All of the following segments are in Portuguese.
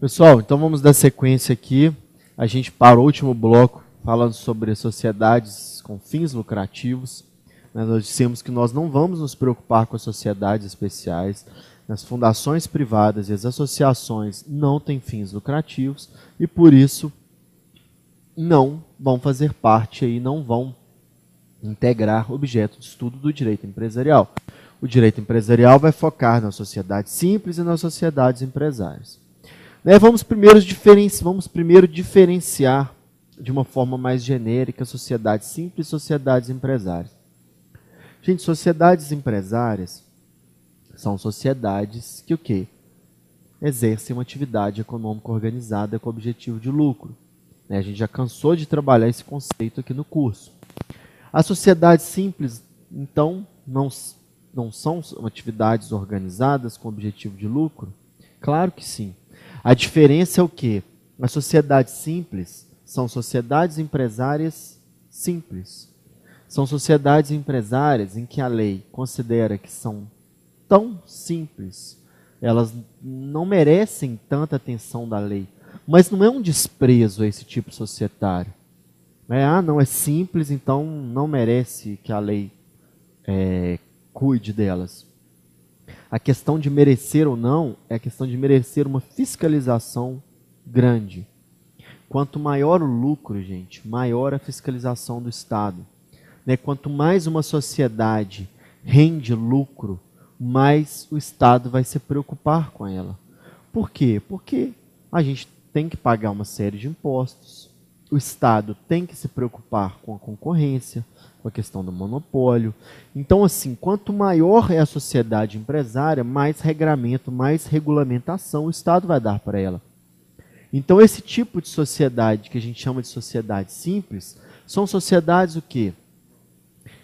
Pessoal, então vamos dar sequência aqui. A gente parou o último bloco falando sobre sociedades com fins lucrativos. Nós dissemos que nós não vamos nos preocupar com as sociedades especiais. As fundações privadas e as associações não têm fins lucrativos e, por isso, não vão fazer parte aí, não vão integrar objeto de estudo do direito empresarial. O direito empresarial vai focar na sociedade simples e nas sociedades empresárias. Vamos primeiro diferenciar de uma forma mais genérica sociedades simples e sociedades empresárias. Gente, sociedades empresárias são sociedades que o quê? Exercem uma atividade econômica organizada com objetivo de lucro. A gente já cansou de trabalhar esse conceito aqui no curso. As sociedades simples, então, não são atividades organizadas com objetivo de lucro? Claro que sim. A diferença é o quê? As sociedades simples são sociedades empresárias simples. São sociedades empresárias em que a lei considera que são tão simples, elas não merecem tanta atenção da lei. Mas não é um desprezo a esse tipo societário. Não é simples, então não merece que a lei cuide delas. A questão de merecer ou não é a questão de merecer uma fiscalização grande. Quanto maior o lucro, gente, maior a fiscalização do Estado. Quanto mais uma sociedade rende lucro, mais o Estado vai se preocupar com ela. Por quê? Porque a gente tem que pagar uma série de impostos, o Estado tem que se preocupar com a concorrência, com a questão do monopólio. Então, assim, quanto maior é a sociedade empresária, mais regramento, mais regulamentação o Estado vai dar para ela. Então, esse tipo de sociedade, que a gente chama de sociedade simples, são sociedades o quê?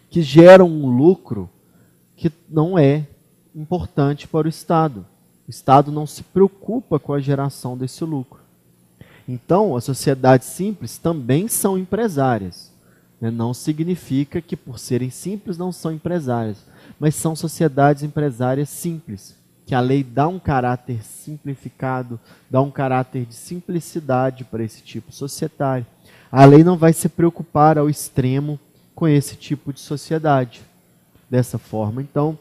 Que geram um lucro que não é importante para o Estado. O Estado não se preocupa com a geração desse lucro. Então, as sociedades simples também são empresárias. Não significa que por serem simples não são empresárias, mas são sociedades empresárias simples, que a lei dá um caráter simplificado, dá um caráter de simplicidade para esse tipo societário. A lei não vai se preocupar ao extremo com esse tipo de sociedade. Dessa forma, então,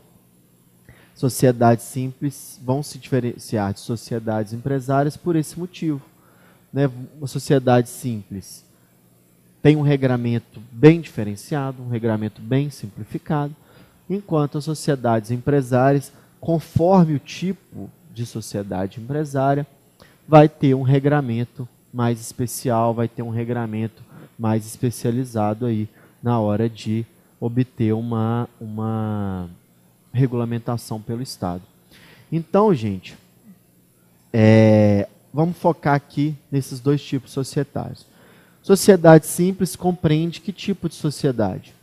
sociedades simples vão se diferenciar de sociedades empresárias por esse motivo. Uma sociedade simples tem um regramento bem diferenciado, um regramento bem simplificado, enquanto as sociedades empresárias, conforme o tipo de sociedade empresária, vai ter um regramento mais especial, vai ter um regramento mais especializado aí na hora de obter uma regulamentação pelo Estado. Então, gente, vamos focar aqui nesses dois tipos societários. Sociedade simples compreende que tipo de sociedade?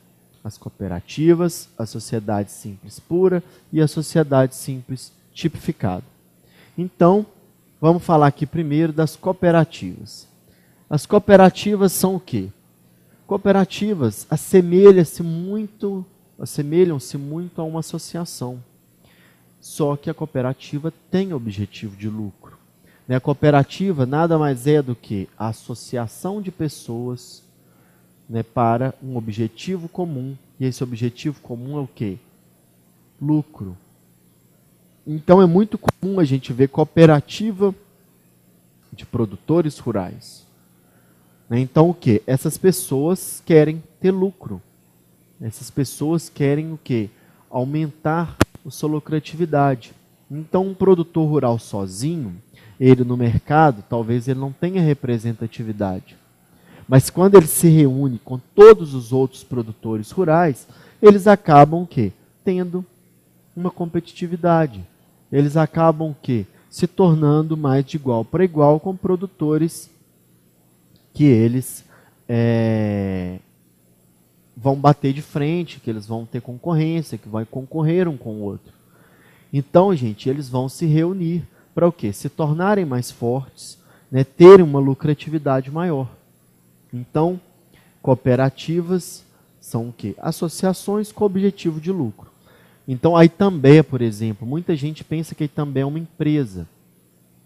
As cooperativas, a sociedade simples pura e a sociedade simples tipificada. Então, vamos falar aqui primeiro das cooperativas. As cooperativas são o quê? Cooperativas assemelham-se muito a uma associação. Só que a cooperativa tem objetivo de lucro. A cooperativa nada mais é do que a associação de pessoas para um objetivo comum. E esse objetivo comum é o quê? Lucro. Então é muito comum a gente ver cooperativa de produtores rurais. Então o quê? Essas pessoas querem ter lucro. Essas pessoas querem o quê? Aumentar a sua lucratividade. Então um produtor rural sozinho, ele no mercado, talvez ele não tenha representatividade. Mas quando ele se reúne com todos os outros produtores rurais, eles acabam o quê? Tendo uma competitividade. Eles acabam o quê? Se tornando mais de igual para igual com produtores que eles vão bater de frente, que eles vão ter concorrência, que vão concorrer um com o outro. Então, gente, eles vão se reunir para o quê? Se tornarem mais fortes, terem uma lucratividade maior. Então, cooperativas são o quê? Associações com objetivo de lucro. Então, a Itambé, por exemplo, muita gente pensa que a Itambé é uma empresa.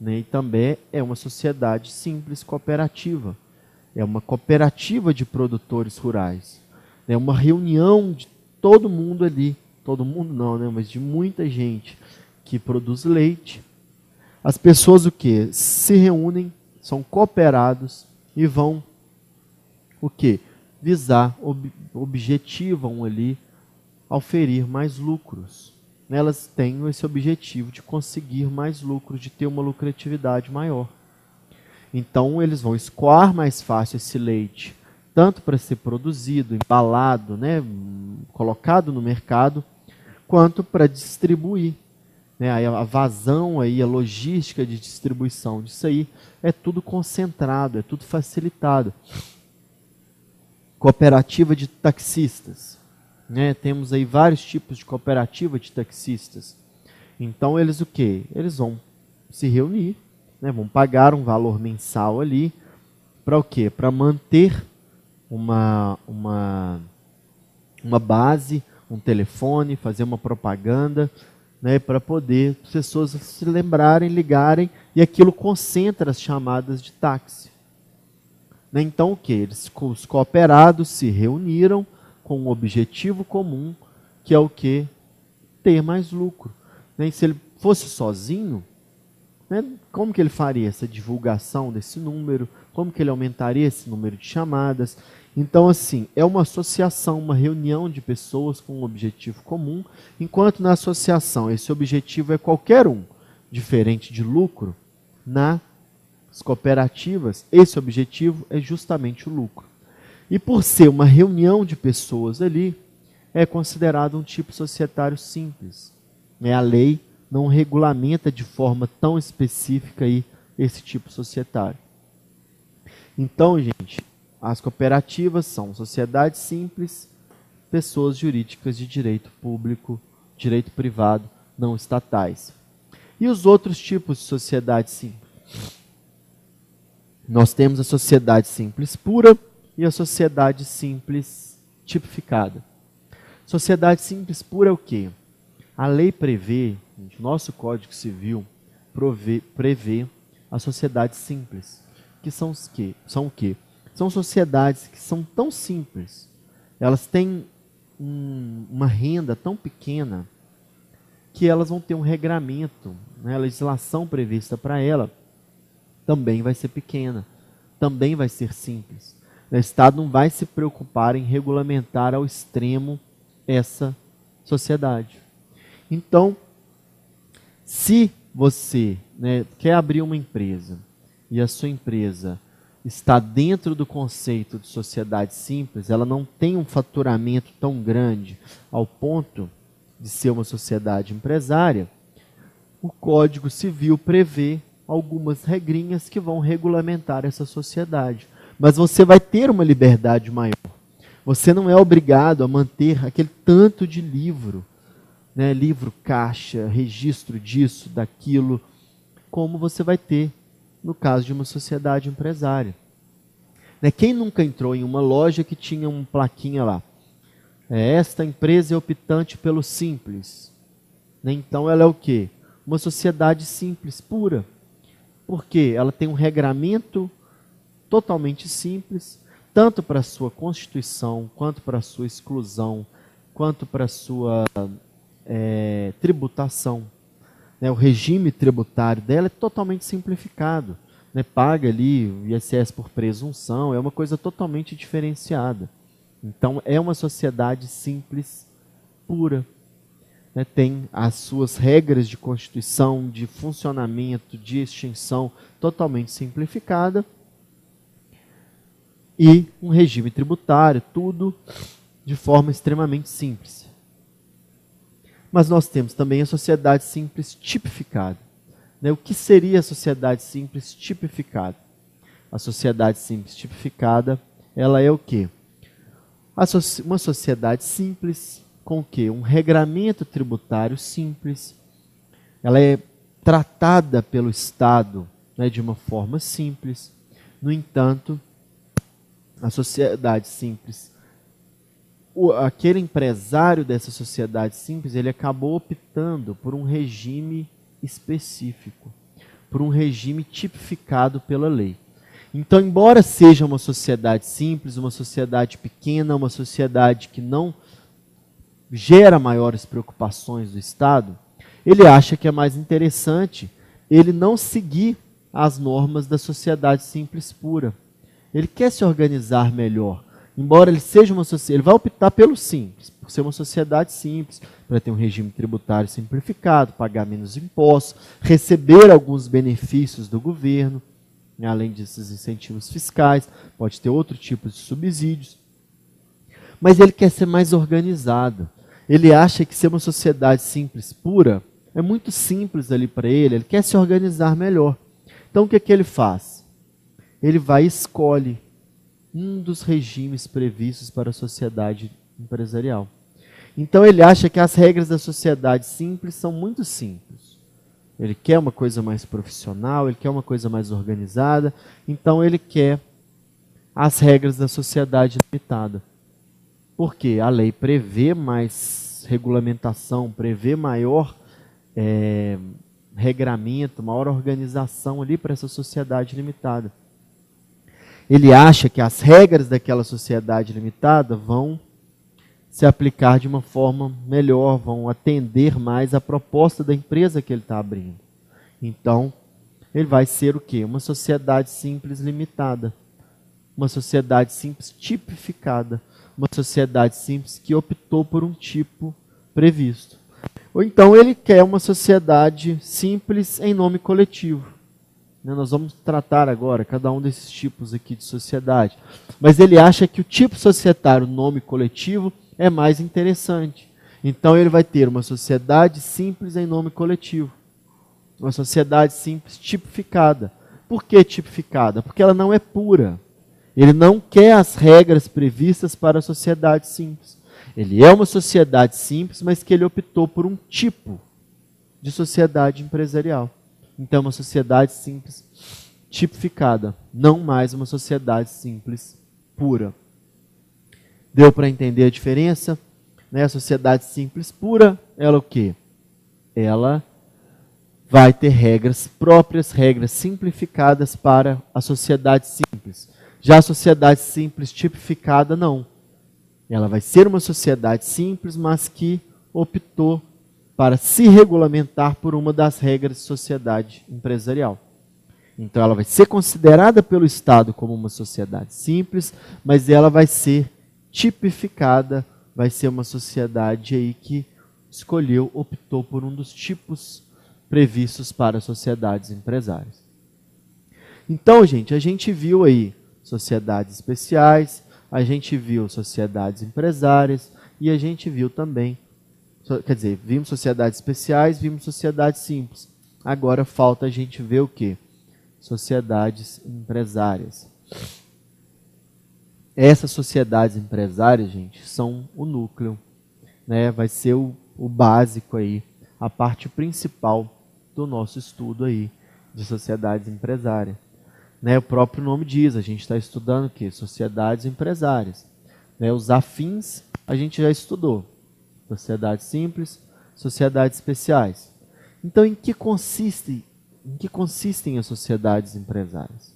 né? E também é uma sociedade simples cooperativa. É uma cooperativa de produtores rurais. É uma reunião de todo mundo ali. Todo mundo não, né? Mas de muita gente que produz leite. As pessoas o quê? Se reúnem, são cooperados e vão o quê? Visar, objetivam ali oferir mais lucros. Elas têm esse objetivo de conseguir mais lucros, de ter uma lucratividade maior. Então, eles vão escoar mais fácil esse leite, tanto para ser produzido, embalado, né, colocado no mercado, quanto para distribuir. Né, a vazão, aí, a logística de distribuição disso aí, é tudo concentrado, é tudo facilitado. Cooperativa de taxistas. Né, temos aí vários tipos de cooperativa de taxistas. Então, eles o quê? Eles vão se reunir, né, vão pagar um valor mensal ali, para o quê? Para manter uma base, um telefone, fazer uma propaganda, né, para poder as pessoas se lembrarem, ligarem, e aquilo concentra as chamadas de táxi. Né, então, o quê? Os cooperados se reuniram com um objetivo comum, que é o quê? Ter mais lucro. Né, e se ele fosse sozinho, né, como que ele faria essa divulgação desse número? Como que ele aumentaria esse número de chamadas? Então, assim, é uma associação, uma reunião de pessoas com um objetivo comum, enquanto na associação esse objetivo é qualquer um, diferente de lucro, nas cooperativas, esse objetivo é justamente o lucro. E por ser uma reunião de pessoas ali, é considerado um tipo societário simples. A lei não regulamenta de forma tão específica aí esse tipo societário. Então, gente, as cooperativas são sociedades simples, pessoas jurídicas de direito público, direito privado, não estatais. E os outros tipos de sociedade simples? Nós temos a sociedade simples pura e a sociedade simples tipificada. Sociedade simples pura é o quê? A lei prevê, nosso Código Civil prevê a sociedade simples, que são os quê? São o quê? São sociedades que são tão simples, elas têm uma renda tão pequena, que elas vão ter um regramento, né? A legislação prevista para ela também vai ser pequena, também vai ser simples. O Estado não vai se preocupar em regulamentar ao extremo essa sociedade. Então, se você, né, quer abrir uma empresa e a sua empresa está dentro do conceito de sociedade simples, ela não tem um faturamento tão grande ao ponto de ser uma sociedade empresária, o Código Civil prevê algumas regrinhas que vão regulamentar essa sociedade. Mas você vai ter uma liberdade maior. Você não é obrigado a manter aquele tanto de livro, né, livro caixa, registro disso, daquilo, como você vai ter no caso de uma sociedade empresária. Né, quem nunca entrou em uma loja que tinha uma plaquinha lá? Esta empresa é optante pelo simples. Né, então ela é o quê? Uma sociedade simples, pura. Porque ela tem um regramento totalmente simples, tanto para a sua constituição, quanto para a sua exclusão, quanto para a sua tributação. Né, o regime tributário dela é totalmente simplificado. Né, paga ali o ISS por presunção, é uma coisa totalmente diferenciada. Então, é uma sociedade simples, pura. Né, tem as suas regras de constituição, de funcionamento, de extinção totalmente simplificada. E um regime tributário, tudo de forma extremamente simples. Mas nós temos também a sociedade simples tipificada. Né? O que seria a sociedade simples tipificada? A sociedade simples tipificada, ela é o quê? Uma sociedade simples com o quê? Um regramento tributário simples. Ela é tratada pelo Estado, né, de uma forma simples. No entanto, a sociedade simples, aquele empresário dessa sociedade simples, ele acabou optando por um regime específico. por um regime tipificado pela lei. Então, embora seja uma sociedade simples, uma sociedade pequena, uma sociedade que não gera maiores preocupações do Estado, ele acha que é mais interessante ele não seguir as normas da sociedade simples pura. Ele quer se organizar melhor. Embora ele seja uma sociedade, ele vai optar pelo simples, por ser uma sociedade simples, para ter um regime tributário simplificado, pagar menos impostos, receber alguns benefícios do governo, né, além desses incentivos fiscais, pode ter outro tipo de subsídios. Mas ele quer ser mais organizado. Ele acha que ser uma sociedade simples pura é muito simples ali para ele quer se organizar melhor. Então o que ele faz? Ele vai e escolhe um dos regimes previstos para a sociedade empresarial. Então ele acha que as regras da sociedade simples são muito simples. Ele quer uma coisa mais profissional, ele quer uma coisa mais organizada, então ele quer as regras da sociedade limitada. Porque a lei prevê mais regulamentação, prevê maior regramento, maior organização ali para essa sociedade limitada. Ele acha que as regras daquela sociedade limitada vão se aplicar de uma forma melhor, vão atender mais à proposta da empresa que ele está abrindo. Então, ele vai ser o quê? Uma sociedade simples limitada. Uma sociedade simples tipificada. Uma sociedade simples que optou por um tipo previsto. Ou então ele quer uma sociedade simples em nome coletivo. Nós vamos tratar agora cada um desses tipos aqui de sociedade. Mas ele acha que o tipo societário, nome coletivo, é mais interessante. Então ele vai ter uma sociedade simples em nome coletivo. Uma sociedade simples tipificada. Por que tipificada? Porque ela não é pura. Ele não quer as regras previstas para a sociedade simples. Ele é uma sociedade simples, mas que ele optou por um tipo de sociedade empresarial. Então, uma sociedade simples tipificada, não mais uma sociedade simples pura. Deu para entender a diferença? A sociedade simples pura, ela o quê? Ela vai ter regras próprias, regras simplificadas para a sociedade simples. Já a sociedade simples tipificada, não. Ela vai ser uma sociedade simples, mas que optou para se regulamentar por uma das regras de sociedade empresarial. Então ela vai ser considerada pelo Estado como uma sociedade simples, mas ela vai ser tipificada, vai ser uma sociedade aí que escolheu, optou por um dos tipos previstos para sociedades empresárias. Então, gente, a gente viu aí sociedades especiais, a gente viu sociedades empresárias e a gente viu também, quer dizer, vimos sociedades especiais, vimos sociedades simples. Agora falta a gente ver o quê? Sociedades empresárias. Essas sociedades empresárias, gente, são o núcleo, né? Vai ser o básico aí, a parte principal do nosso estudo aí de sociedades empresárias. Né, o próprio nome diz, a gente está estudando o quê? Sociedades empresárias. Né, os afins a gente já estudou. Sociedades simples, sociedades especiais. Então, em que consistem as sociedades empresárias?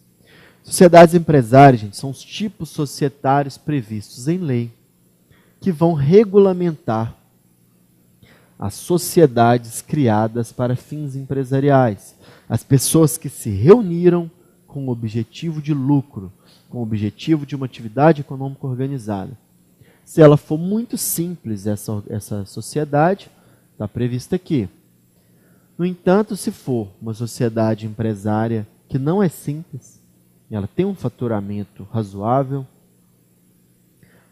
Sociedades empresárias, gente, são os tipos societários previstos em lei que vão regulamentar as sociedades criadas para fins empresariais. As pessoas que se reuniram com o objetivo de lucro, com o objetivo de uma atividade econômica organizada. Se ela for muito simples, essa sociedade, está prevista aqui. No entanto, se for uma sociedade empresária que não é simples, ela tem um faturamento razoável,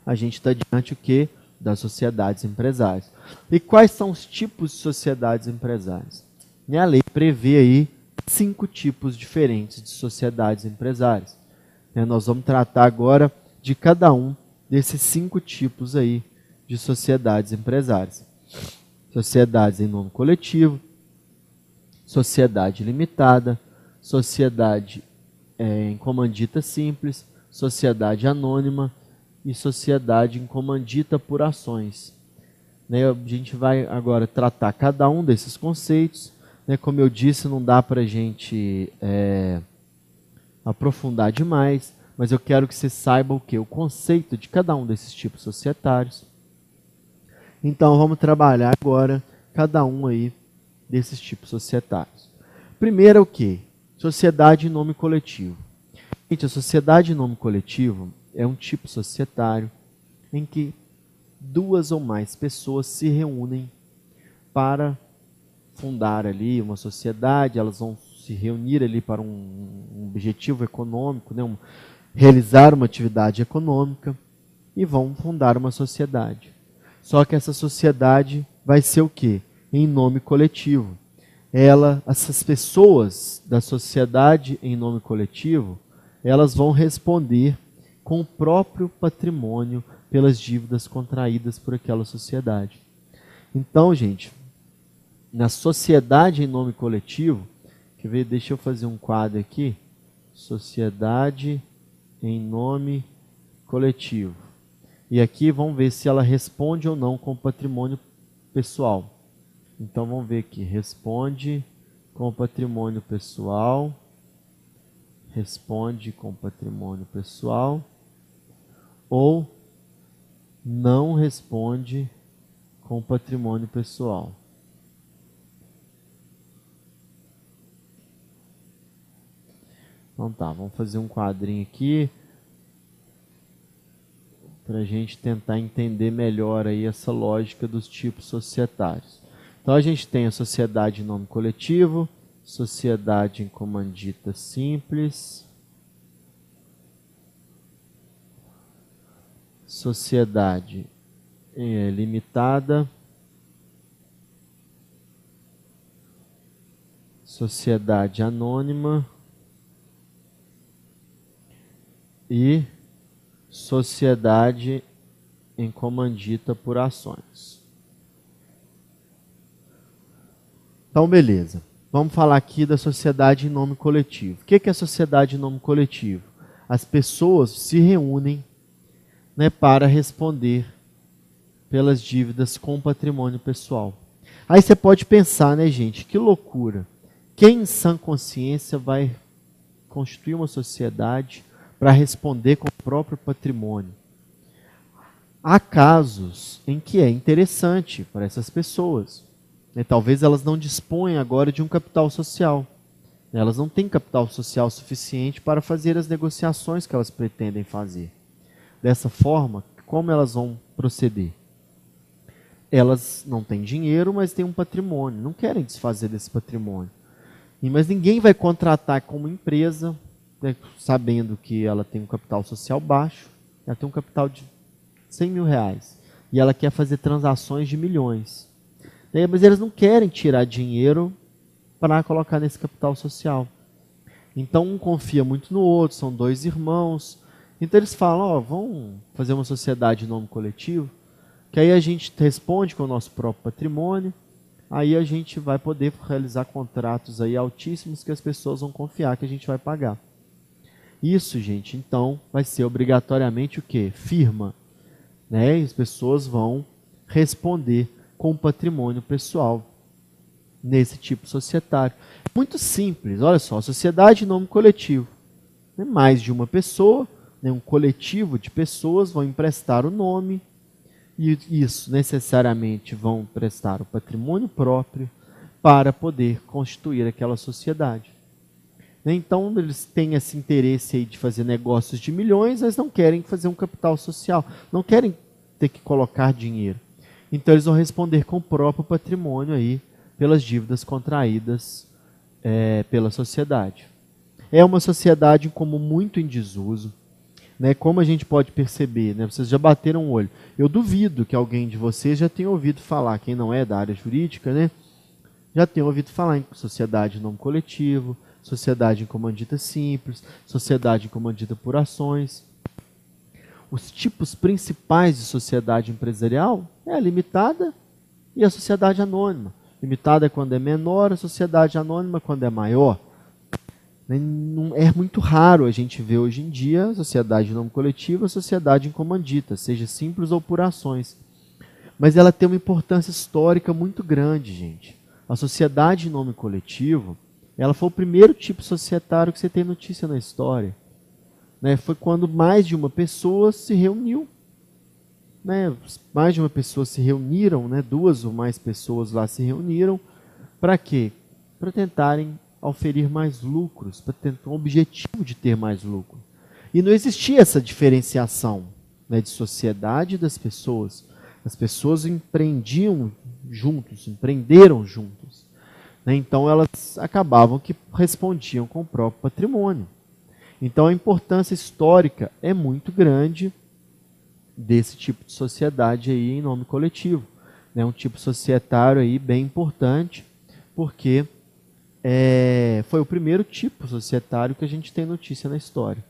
a gente está diante o quê? Das sociedades empresárias. E quais são os tipos de sociedades empresárias? A lei prevê aí 5 tipos diferentes de sociedades empresárias. Nós vamos tratar agora de cada um desses 5 tipos aí de sociedades empresárias. Sociedades em nome coletivo, sociedade limitada, sociedade em comandita simples, sociedade anônima e sociedade em comandita por ações. A gente vai agora tratar cada um desses conceitos, né? Como eu disse, não dá para a gente aprofundar demais, mas eu quero que você saiba o quê? O conceito de cada um desses tipos societários. Então, vamos trabalhar agora cada um aí desses tipos societários. Primeiro é o quê? Sociedade em nome coletivo. Gente, a sociedade em nome coletivo é um tipo societário em que duas ou mais pessoas se reúnem para fundar ali uma sociedade, elas vão se reunir ali para um objetivo econômico, né, realizar uma atividade econômica e vão fundar uma sociedade. Só que essa sociedade vai ser o quê? Em nome coletivo. Essas pessoas da sociedade em nome coletivo, elas vão responder com o próprio patrimônio pelas dívidas contraídas por aquela sociedade. Então, gente, na sociedade em nome coletivo, quer ver? Deixa eu fazer um quadro aqui. Sociedade em nome coletivo. E aqui vamos ver se ela responde ou não com o patrimônio pessoal. Então vamos ver aqui. Responde com o patrimônio pessoal. Responde com o patrimônio pessoal. Ou não responde com o patrimônio pessoal. Então tá, vamos fazer um quadrinho aqui para a gente tentar entender melhor aí essa lógica dos tipos societários. Então a gente tem a sociedade em nome coletivo, sociedade em comandita simples, sociedade limitada, sociedade anônima e sociedade em comandita por ações. Então, beleza. Vamos falar aqui da sociedade em nome coletivo. O que é a sociedade em nome coletivo? As pessoas se reúnem, né, para responder pelas dívidas com patrimônio pessoal. Aí você pode pensar, né, gente, que loucura. Quem em sã consciência vai constituir uma sociedade para responder com o próprio patrimônio? Há casos em que é interessante para essas pessoas. Talvez elas não disponham agora de um capital social. Elas não têm capital social suficiente para fazer as negociações que elas pretendem fazer. Dessa forma, como elas vão proceder? Elas não têm dinheiro, mas têm um patrimônio. Não querem desfazer desse patrimônio. Mas ninguém vai contratar como empresa, né, sabendo que ela tem um capital social baixo, ela tem um capital de 100 mil reais, e ela quer fazer transações de milhões. Mas eles não querem tirar dinheiro para colocar nesse capital social. Então um confia muito no outro, são dois irmãos. Então eles falam, vamos fazer uma sociedade em nome coletivo, que aí a gente responde com o nosso próprio patrimônio, aí a gente vai poder realizar contratos aí altíssimos que as pessoas vão confiar que a gente vai pagar. Isso, gente, então, vai ser obrigatoriamente o quê? Firma. Né? E as pessoas vão responder com o patrimônio pessoal nesse tipo societário. Muito simples, olha só, sociedade em nome coletivo. Mais de uma pessoa, né, um coletivo de pessoas vão emprestar o nome, e isso necessariamente vão emprestar o patrimônio próprio para poder constituir aquela sociedade. Então, eles têm esse interesse aí de fazer negócios de milhões, mas não querem fazer um capital social, não querem ter que colocar dinheiro. Então, eles vão responder com o próprio patrimônio aí, pelas dívidas contraídas pela sociedade. É uma sociedade como muito em desuso, né? Como a gente pode perceber, né? Vocês já bateram o olho. Eu duvido que alguém de vocês já tenha ouvido falar, quem não é da área jurídica, né? Já tenha ouvido falar em sociedade em nome coletivo, sociedade em comandita simples, sociedade em comandita por ações. Os tipos principais de sociedade empresarial é a limitada e a sociedade anônima. Limitada é quando é menor, a sociedade anônima quando é maior. É muito raro a gente ver hoje em dia a sociedade em nome coletivo, a sociedade em comandita, seja simples ou por ações. Mas ela tem uma importância histórica muito grande, gente. A sociedade em nome coletivo, ela foi o primeiro tipo societário que você tem notícia na história. Né? Foi quando mais de uma pessoa se reuniu. Né? Mais de uma pessoa se reuniram, né? 2 ou mais pessoas lá se reuniram. Para quê? Para tentarem oferir mais lucros, para tentar um objetivo de ter mais lucro. E não existia essa diferenciação, né, de sociedade das pessoas. As pessoas empreendiam juntos, empreenderam juntos. Né? Então elas acabavam que respondiam com o próprio patrimônio. Então a importância histórica é muito grande desse tipo de sociedade aí em nome coletivo. Né? Um tipo societário aí bem importante, porque foi o primeiro tipo societário que a gente tem notícia na história.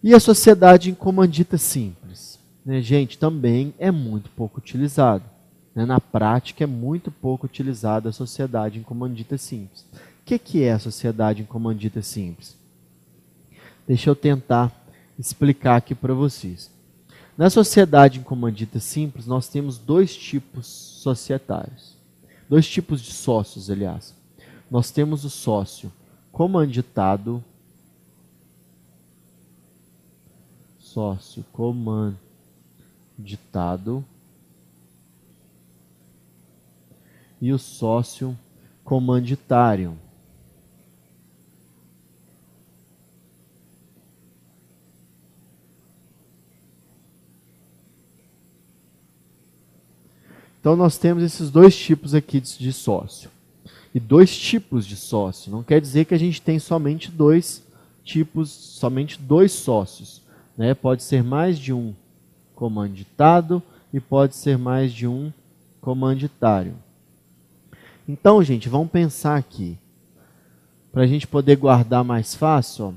E a sociedade em comandita simples, né, gente, também é muito pouco utilizado. Né? Na prática é muito pouco utilizada a sociedade em comandita simples. O que é a sociedade em comandita simples? Deixa eu tentar explicar aqui para vocês. Na sociedade em comandita simples, nós temos 2 tipos societários. 2 tipos de sócios, aliás. Nós temos o sócio comanditado, e o sócio comanditário. Então nós temos esses 2 tipos aqui de sócio. E 2 tipos de sócio. Não quer dizer que a gente tem somente 2 tipos, somente 2 sócios. Né? Pode ser mais de um comanditado e pode ser mais de um comanditário. Então, gente, vamos pensar aqui. Para a gente poder guardar mais fácil, ó,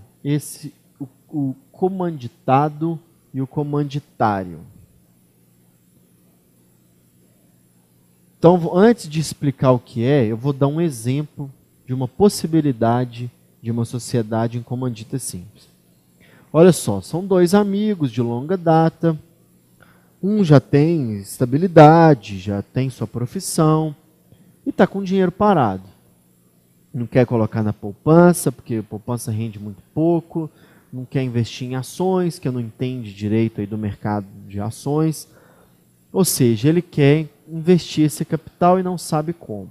o comanditado e o comanditário. Então, antes de explicar o que é, eu vou dar um exemplo de uma possibilidade de uma sociedade em comandita simples. Olha só, são 2 amigos de longa data. Um já tem estabilidade, já tem sua profissão e está com dinheiro parado. Não quer colocar na poupança, porque a poupança rende muito pouco. Não quer investir em ações, que não entende direito aí do mercado de ações. Ou seja, ele quer investir esse capital e não sabe como.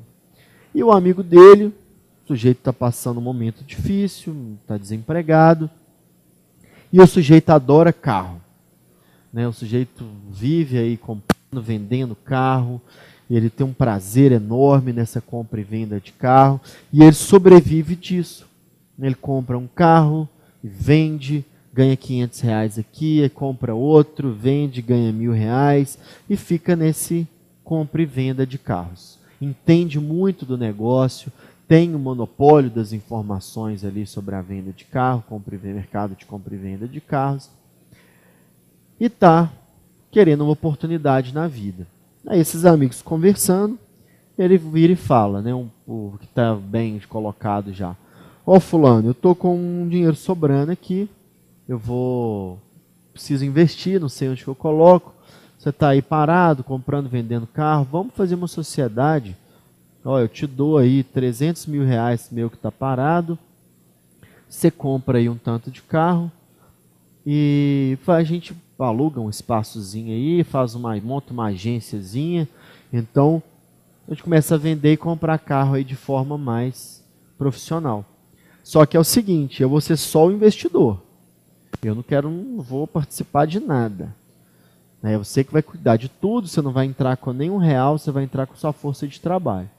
E o amigo dele, o sujeito está passando um momento difícil, está desempregado, e o sujeito adora carro. Né? O sujeito vive aí comprando, vendendo carro, ele tem um prazer enorme nessa compra e venda de carro, e ele sobrevive disso. Ele compra um carro e vende, ganha R$500 aqui, compra outro, vende, ganha R$1.000 e fica nesse compra e venda de carros. Entende muito do negócio, tem o monopólio das informações ali sobre a venda de carro, mercado de compra e venda de carros, e está querendo uma oportunidade na vida. Aí esses amigos conversando, ele vira e fala, né, o que está bem colocado já. Ó, fulano, eu estou com um dinheiro sobrando aqui, preciso investir, não sei onde que eu coloco. Você está aí parado, comprando, vendendo carro, vamos fazer uma sociedade. Ó, eu te dou aí R$300.000 meu que está parado, você compra aí um tanto de carro e a gente aluga um espaçozinho aí, monta uma agênciazinha, então a gente começa a vender e comprar carro aí de forma mais profissional. Só que é o seguinte, eu vou ser só o investidor. Eu não vou participar de nada. É você que vai cuidar de tudo, você não vai entrar com nenhum real, você vai entrar com sua força de trabalho.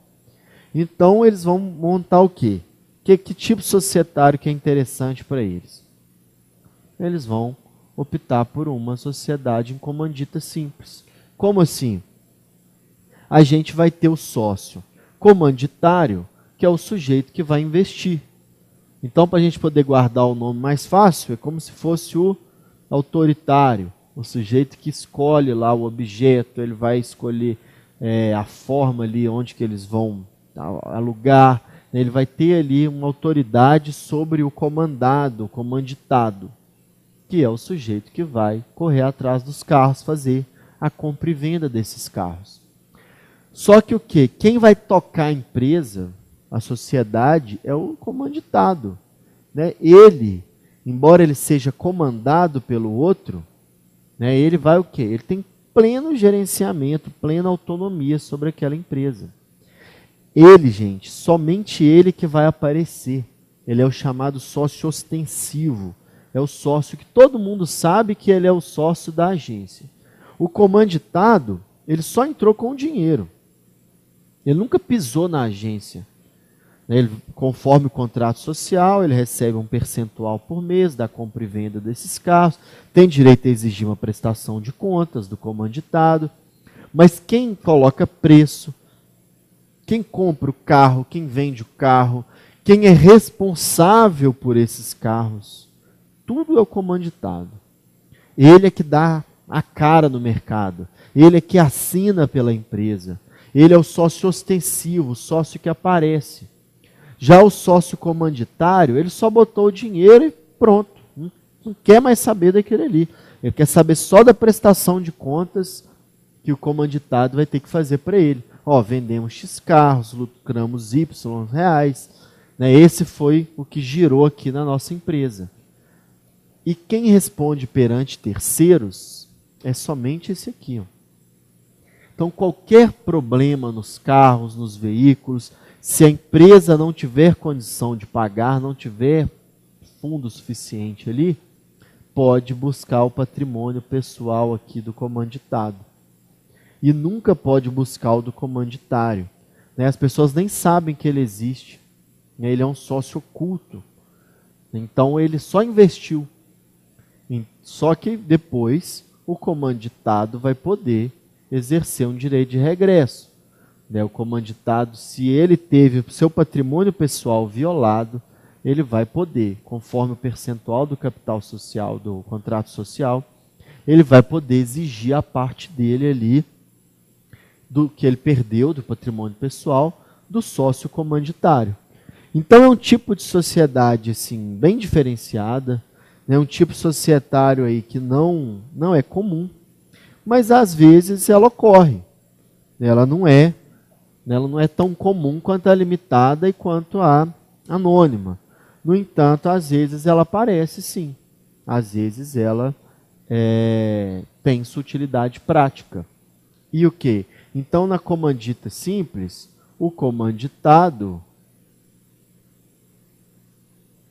Então eles vão montar o quê? Que tipo societário que é interessante para eles? Eles vão optar por uma sociedade em comandita simples. Como assim? A gente vai ter o sócio comanditário, que é o sujeito que vai investir. Então, para a gente poder guardar o nome mais fácil, é como se fosse o autoritário, o sujeito que escolhe lá o objeto, ele vai escolher a forma ali onde que eles vão alugar, né? Ele vai ter ali uma autoridade sobre o comandado, o comanditado, que é o sujeito que vai correr atrás dos carros, fazer a compra e venda desses carros. Só que o quê? Quem vai tocar a empresa, a sociedade, é o comanditado, né? Ele, embora ele seja comandado pelo outro, né, ele vai o quê? Ele tem pleno gerenciamento, plena autonomia sobre aquela empresa. Ele, gente, somente ele que vai aparecer. Ele é o chamado sócio ostensivo. É o sócio que todo mundo sabe que ele é o sócio da agência. O comanditado, ele só entrou com o dinheiro. Ele nunca pisou na agência. Ele, conforme o contrato social, ele recebe um percentual por mês da compra e venda desses carros, tem direito a exigir uma prestação de contas do comanditado, mas quem coloca preço, quem compra o carro, quem vende o carro, quem é responsável por esses carros, tudo é o comanditado. Ele é que dá a cara no mercado, ele é que assina pela empresa, ele é o sócio ostensivo, o sócio que aparece. Já o sócio comanditário, ele só botou o dinheiro e pronto. Não quer mais saber daquele ali. Ele quer saber só da prestação de contas que o comanditado vai ter que fazer para ele. Ó, vendemos X carros, lucramos Y reais. Né? Esse foi o que girou aqui na nossa empresa. E quem responde perante terceiros é somente esse aqui. Ó. Então, qualquer problema nos carros, nos veículos, se a empresa não tiver condição de pagar, não tiver fundo suficiente ali, pode buscar o patrimônio pessoal aqui do comanditado. E nunca pode buscar o do comanditário. Né? As pessoas nem sabem que ele existe. Né? Ele é um sócio oculto. Então ele só investiu. Só que depois o comanditado vai poder exercer um direito de regresso. O comanditado, se ele teve o seu patrimônio pessoal violado, ele vai poder, conforme o percentual do capital social, do contrato social, ele vai poder exigir a parte dele ali, do que ele perdeu do patrimônio pessoal, do sócio comanditário. Então é um tipo de sociedade assim, bem diferenciada, né? Um tipo societário aí que não é comum, mas às vezes ela ocorre. Ela não é tão comum quanto a limitada e quanto a anônima. No entanto, às vezes ela aparece sim. Às vezes ela tem sua utilidade prática. E o quê? Então, na comandita simples, o comanditado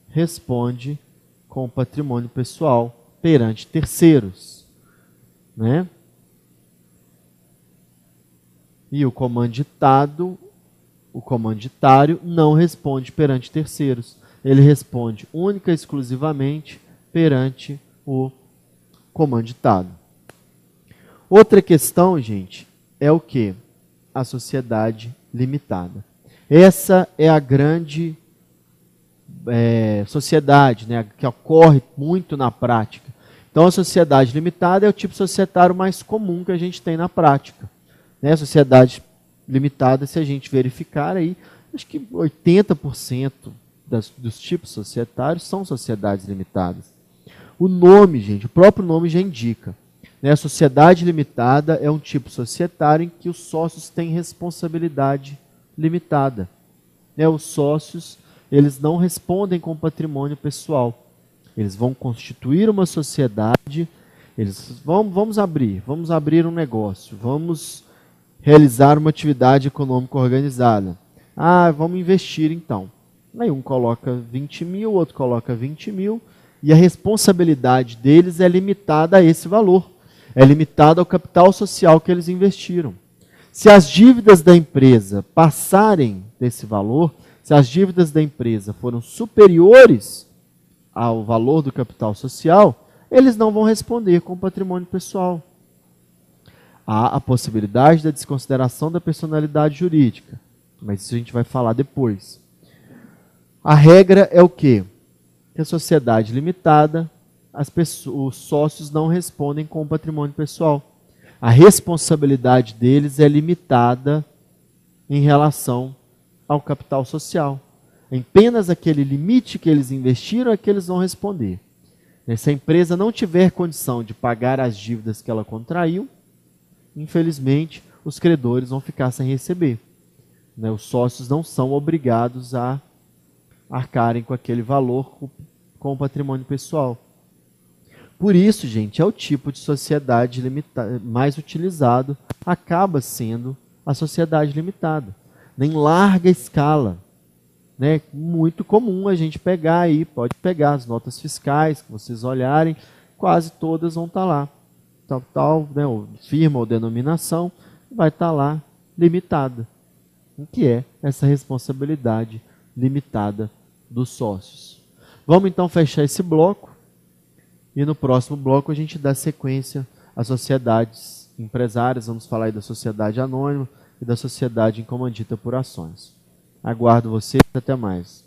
responde com o patrimônio pessoal perante terceiros. Né? E o comanditário não responde perante terceiros. Ele responde única e exclusivamente perante o comanditado. Outra questão, gente, é o quê? A sociedade limitada. Essa é a grande sociedade, né, que ocorre muito na prática. Então, a sociedade limitada é o tipo societário mais comum que a gente tem na prática. Né, sociedade limitada, se a gente verificar aí, acho que 80% dos tipos societários são sociedades limitadas. O nome, gente, o próprio nome já indica. Né, a sociedade limitada é um tipo societário em que os sócios têm responsabilidade limitada. Né, os sócios, eles não respondem com patrimônio pessoal. Eles vão constituir uma sociedade, vamos abrir um negócio, vamos realizar uma atividade econômica organizada. Vamos investir então. Aí um coloca 20 mil, o outro coloca 20 mil, e a responsabilidade deles é limitada a esse valor. É limitada ao capital social que eles investiram. Se as dívidas da empresa passarem desse valor, se as dívidas da empresa foram superiores ao valor do capital social, eles não vão responder com patrimônio pessoal. Há a possibilidade da desconsideração da personalidade jurídica, mas isso a gente vai falar depois. A regra é o quê? Que a sociedade limitada, os sócios não respondem com patrimônio pessoal. A responsabilidade deles é limitada em relação ao capital social. Apenas aquele limite que eles investiram é que eles vão responder. Se a empresa não tiver condição de pagar as dívidas que ela contraiu, infelizmente, os credores vão ficar sem receber, né? Os sócios não são obrigados a arcarem com aquele valor com o patrimônio pessoal. Por isso, gente, é o tipo de sociedade mais utilizado, acaba sendo a sociedade limitada, em larga escala. Né? Muito comum a gente pegar aí, pode pegar as notas fiscais, que vocês olharem, quase todas vão estar lá. Tal, né, firma ou denominação, vai estar lá limitada. O que é essa responsabilidade limitada dos sócios? Vamos então fechar esse bloco e no próximo bloco a gente dá sequência às sociedades empresárias, vamos falar aí da sociedade anônima e da sociedade incomandita por ações. Aguardo vocês, até mais.